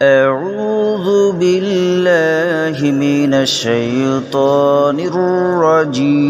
أعوذ بالله من الشيطان الرجيم.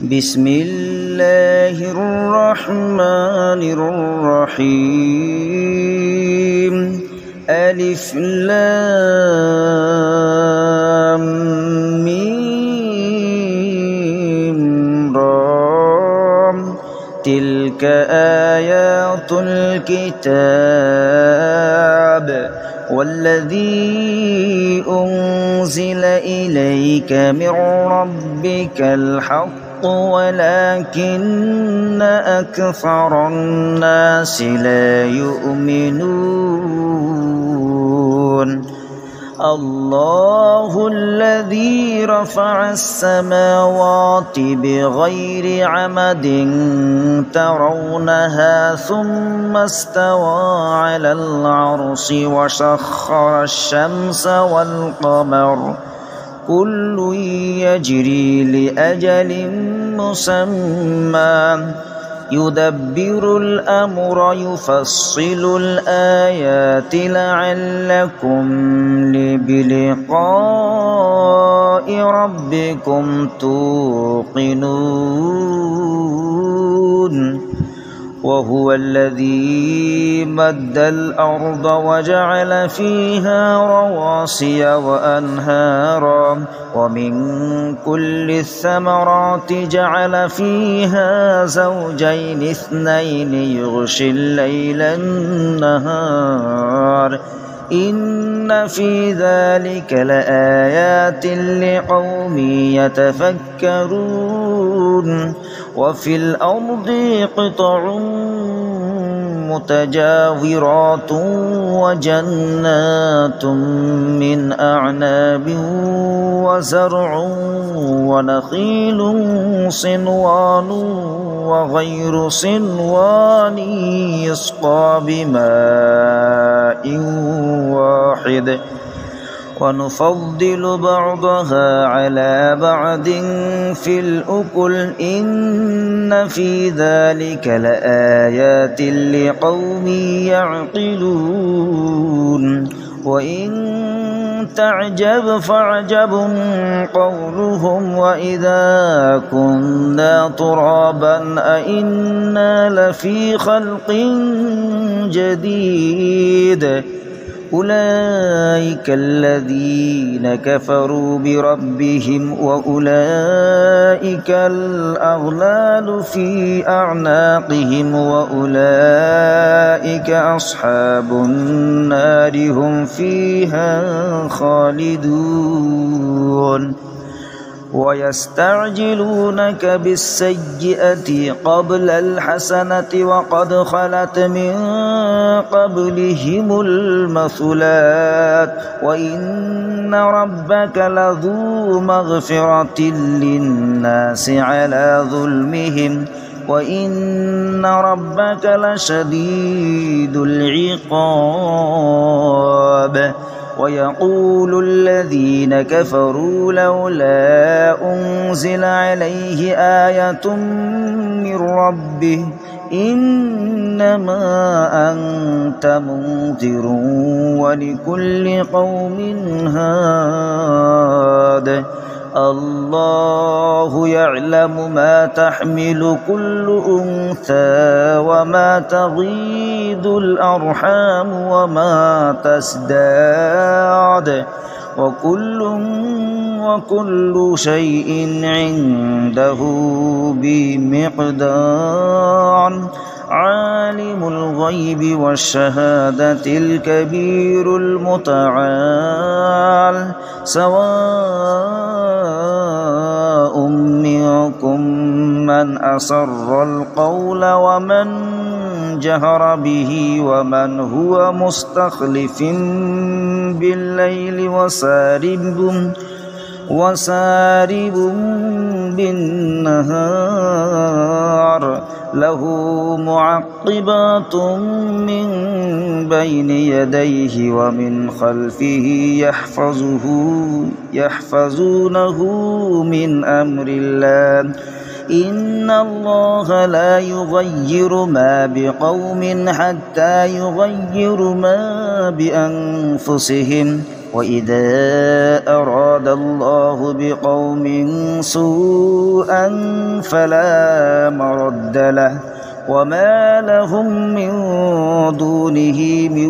بسم الله الرحمن الرحيم. ألف لام ميم را. تلك آيات الكتاب والذي أنزل إليك من ربك الحق ولكن أكثر الناس لا يؤمنون. الله الذي رفع السماوات بغير عمد ترونها ثم استوى على العرش وسخر الشمس والقمر كل يجري لأجل مسمى يدبر الأمر يفصل الآيات لعلكم بلقاء ربكم توقنون. وهو الذي مد الأرض وجعل فيها رواسي وأنهارا ومن كل الثمرات جعل فيها زوجين اثنين يغشي الليل النهار إن في ذلك لآيات لقوم يتفكرون. وفي الأرض قطع متجاورات وجنات من أعناب وزرع ونخيل صنوان وغير صنوان يسقى بماء واحد ونفضل بعضها على بعض في الأكل إن في ذلك لآيات لقوم يعقلون. وإن تعجب فعجب قولهم وإذا كنا ترابا أئنا لفي خلق جديد. أولئك الذين كفروا بربهم وأولئك الأغلال في أعناقهم وأولئك أصحاب النار هم فيها خالدون. ويستعجلونك بالسيئة قبل الحسنة وقد خلت من قبلهم المثلات وإن ربك لذو مغفرة للناس على ظلمهم وإن ربك لشديد العقاب. ويقول الذين كفروا لولا أنزل عليه آية من ربه إنما أنت منذر ولكل قوم هاد. الله يعلم ما تحمل كل أنثى وما تغيض الأرحام وما تزداد وكل شيء عنده بمقدار. عالم الغيب والشهادة الكبير المتعال. سواء منكم من أسر القول ومن جهر به ومن هو مستخلف بالليل وسارب بالنهار له معقبات من بين يديه ومن خلفه يحفظونه من أمر الله إن الله لا يغير ما بقوم حتى يغيروا ما بأنفسهم وإذا أراد الله بقوم سوءا فلا مرد له وما لهم من دونه من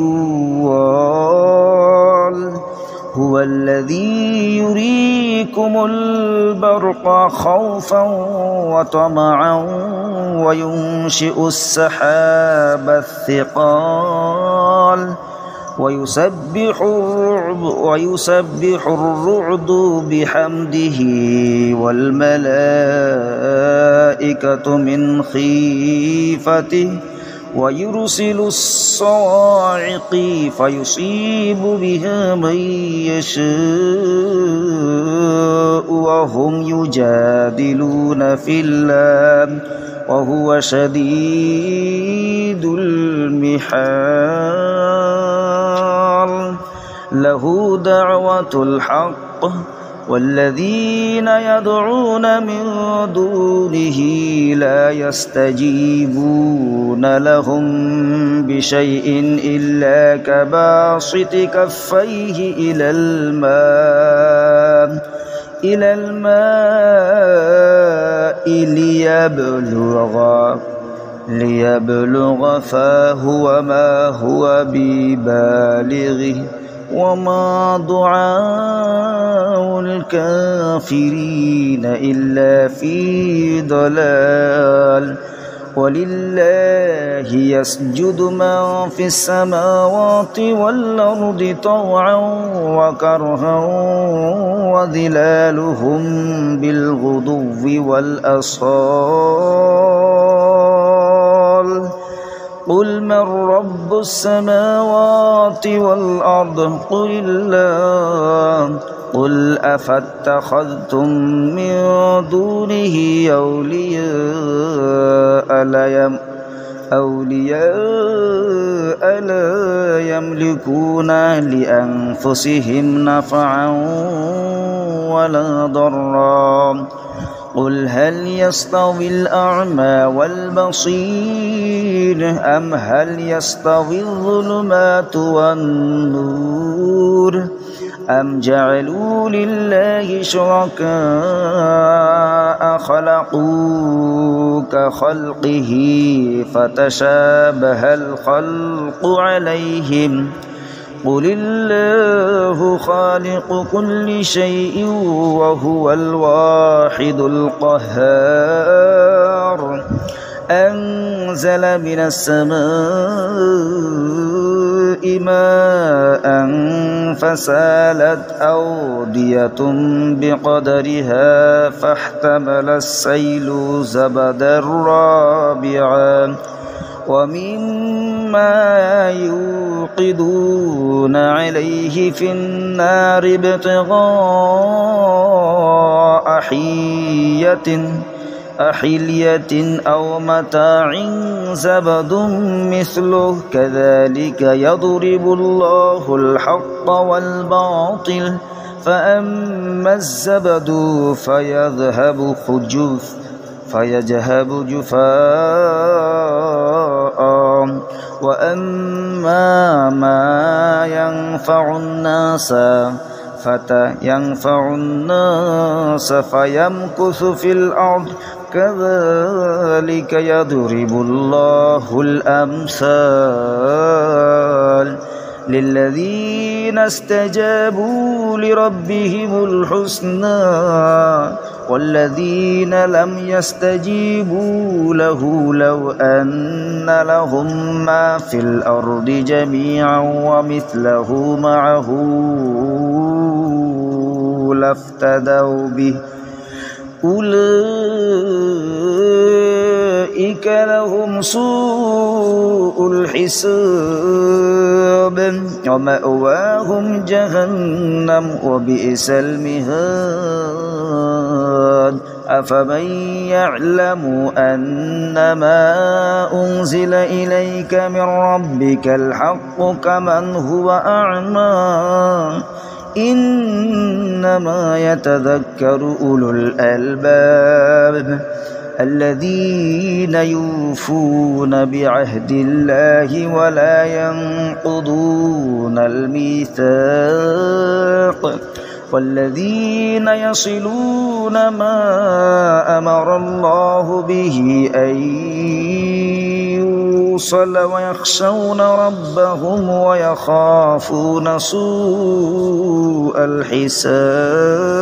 وال هو الذي يريكم البرق خوفا وطمعا وينشئ السحاب الثقال ويسبح الرعد بحمده والملائكة من خيفته ويرسل الصواعق فيصيب بها من يشاء وهم يجادلون في الله وهو شديد المحال له دعوة الحق والذين يدعون من دونه لا يستجيبون لهم بشيء إلا كباسط كفيه إلى الماء ليبلغ فاه وما هو ببالغه وما دعاء الكافرين إلا في ضلال ولله يسجد من في السماوات والأرض طوعا وكرها وظلالهم بالغدو والأصال قل من رب السماوات والأرض قل الله قل أفاتخذتم من دونه أولياء لا يملكون لأنفسهم نفعا ولا ضرا قل هل يستوي الأعمى والبصير أم هل يستوي الظلمات والنور أم جعلوا لله شركاء خلقوا كخلقه فتشابه الخلق عليهم قل الله خالق كل شيء وهو الواحد القهار أنزل من السماء ماء فسالت أودية بقدرها فاحتمل السيل زبدا رابعا ومما يوقدون عليه في النار ابتغاء أحلية أو متاع زبد مثله كذلك يضرب الله الحق والباطل فأما الزبد فيذهب جفاء وأما ما ينفع الناس فيمكث في الأرض كذلك يضرب الله الأمثال للذين استجابوا لربهم الحسنى والذين لم يستجيبوا له لو أن لهم ما في الأرض جميعا ومثله معه لافتدوا به أولئك لهم سوء الحساب ومأواهم جهنم وبئس المهاد أفمن يعلم أنما أنزل إليك من ربك الحق كمن هو أعمى إنما يتذكر أولو الألباب الذين يوفون بعهد الله ولا ينقضون الميثاق والذين يصلون ما أمر الله به أن يوصل ويخشون ربهم ويخافون سوء الحساب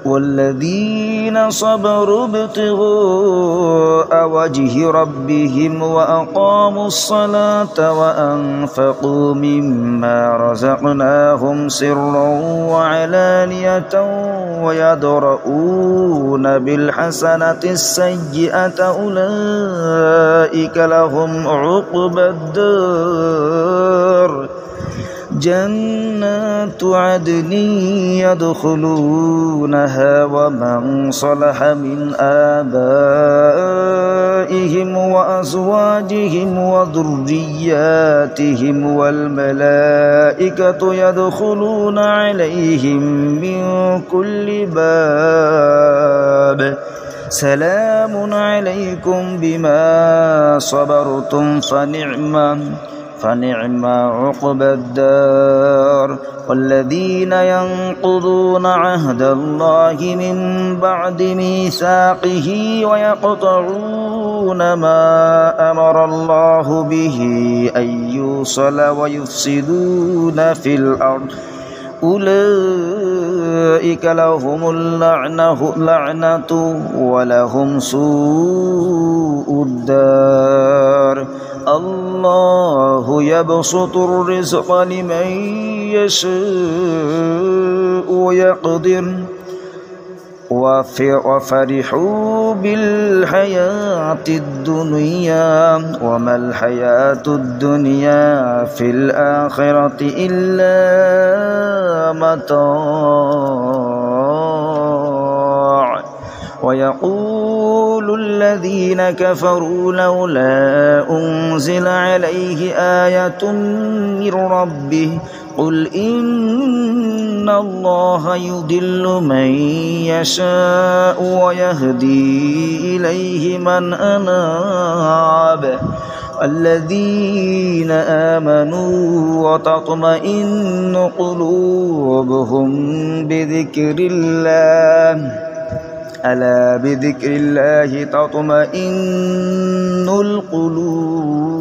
والذين صبروا ابتغاء وجه ربهم وأقاموا الصلاة وأنفقوا مما رزقناهم سرا وعلانية ويدرؤون بالحسنة السيئة أولئك لهم عقبى الدار جنات عدن يدخلونها ومن صلح من آبائهم وأزواجهم وذرياتهم والملائكة يدخلون عليهم من كل باب سلام عليكم بما صبرتم فنعم عقبى الدار والذين ينقضون عهد الله من بعد ميثاقه ويقطعون ما أمر الله به أن يوصل ويفسدون في الأرض أولئك لهم اللعنة ولهم سوء الدار الله يبسط الرزق لمن يشاء ويقدر وفرحوا بالحياة الدنيا وما الحياة الدنيا في الآخرة إلا متاع ويقول الذين كفروا لولا أنزل عليه آية من ربه قل إن الله يضل من يشاء ويهدي إليه من أناب الذين آمنوا وتطمئن قلوبهم بذكر الله ألا بذكر الله تطمئن القلوب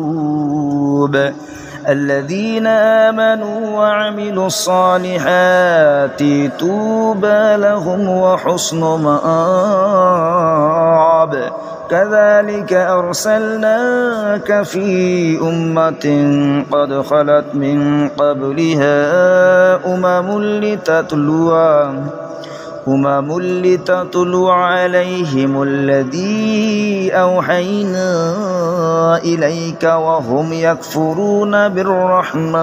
الذين آمنوا وعملوا الصالحات طوبى لهم وحسن مآب كذلك أرسلناك في أمة قد خلت من قبلها أمم لتتلو عليهم الذي أوحينا إليك وهم يكفرون بالرحمن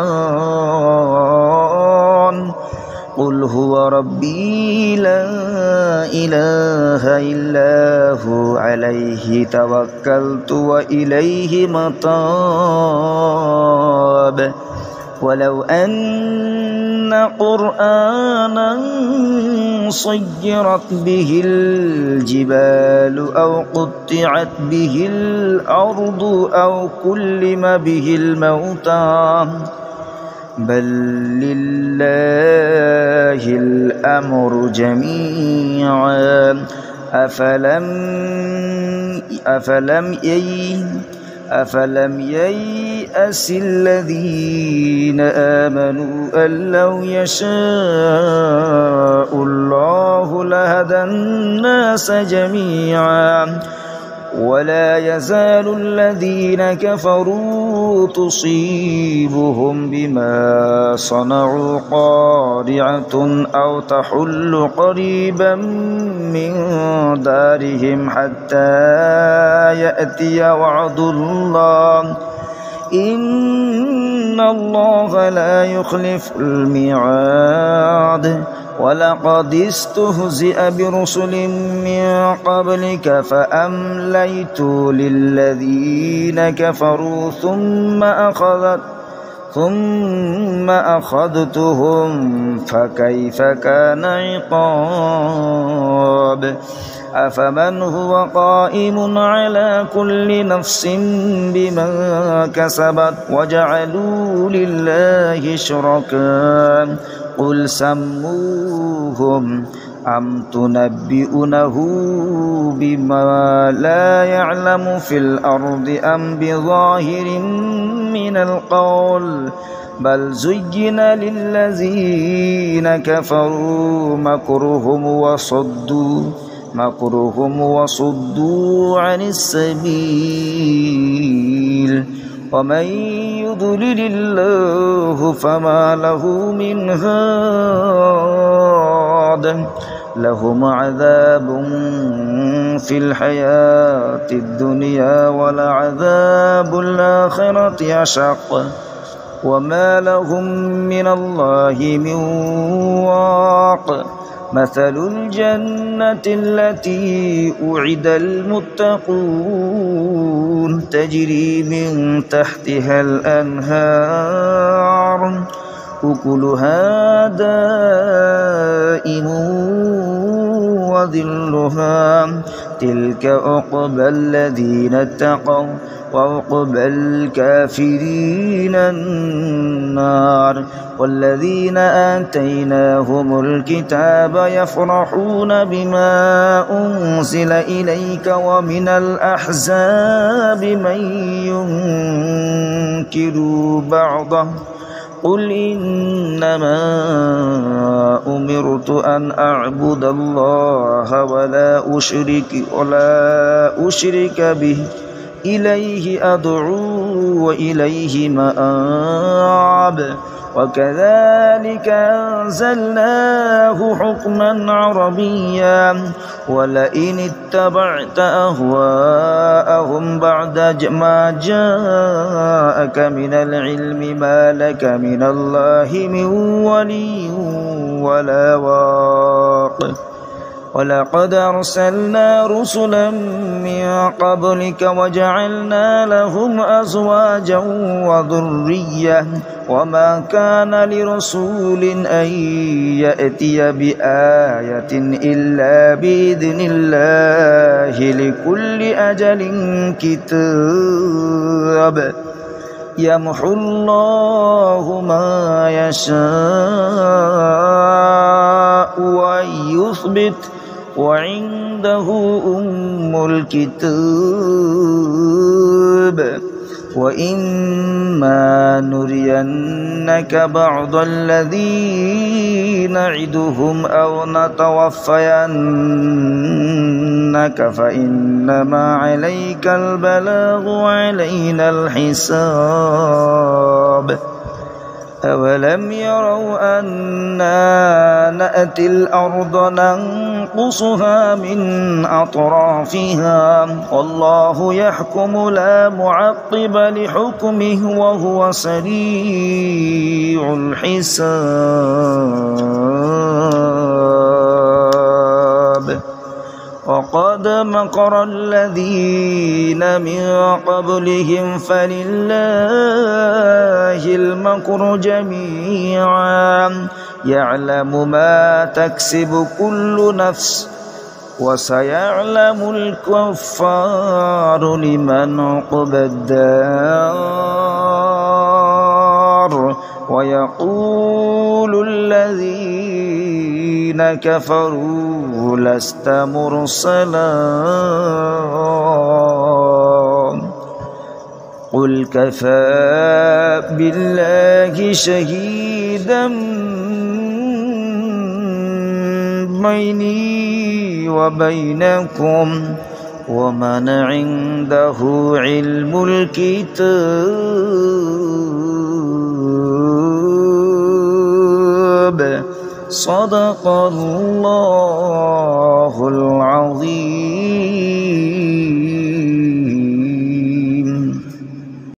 قل هو ربي لا إله إلا هو عليه توكلت وإليه متاب ولو أن قرآنا صيرت به الجبال أو قطعت به الأرض أو كلم به الموتى بل لله الأمر جميعا أفلم ييأس الذين آمنوا أن لو يشاء الله لهدى الناس جميعا ولا يزال الذين كفروا تصيبهم بما صنعوا قارعة أو تحل قريبا من دارهم حتى يأتي وعد الله إن الله لا يخلف الميعاد ولقد استهزئ برسل من قبلك فأمليت للذين كفروا ثم أخذتهم فكيف كان عقاب أفمن هو قائم على كل نفس بما كسبت وجعلوا لله شركاء قل سموهم أم تنبئونه بما لا يعلم في الأرض أم بظاهر من القول بل زين للذين كفروا مكرهم وصدوا عن السبيل ومن يضلل الله فما له من هاد لهم عذاب في الحياة الدنيا ولعذاب الآخرة أشق وما لهم من الله من واق مثل الجنة التي أُعِدَ المتقون تجري من تحتها الأنهار أكلها دائم وظلها تلك عقبى الذين اتقوا وعقبى الكافرين النار والذين آتيناهم الكتاب يفرحون بما أنزل إليك ومن الأحزاب من ينكر بعضه قل إنما أمرت أن أعبد الله ولا أشرك به إليه أدعو وإليه مآب وكذلك أنزلناه حكما عربيا ولئن اتبعت أهواءهم بعد ما جاءك من العلم ما لك من الله من ولي ولا واق ولقد أرسلنا رسلا من قبلك وجعلنا لهم أزواجا وذرية وما كان لرسول أن يأتي بآية إلا بإذن الله لكل أجل كتاب يمحو الله ما يشاء ويثبت وعنده أم الكتاب وإما نرينك بعض الذي نعدهم أو نتوفينك فإنما عليك البلاغ وعلينا الحساب أولم يروا أنا نأتي الأرض ننقصها من أطرافها والله يحكم لا معقب لحكمه وهو سريع الحساب وقد مكر الذين من قبلهم فلله المكر جميعا يعلم ما تكسب كل نفس وسيعلم الكفار لمن عقبى الدار ويقول الذين كفروا لست مرسلا قل كفى بالله شهيدا بيني وبينكم ومن عنده علم الكتاب صدق الله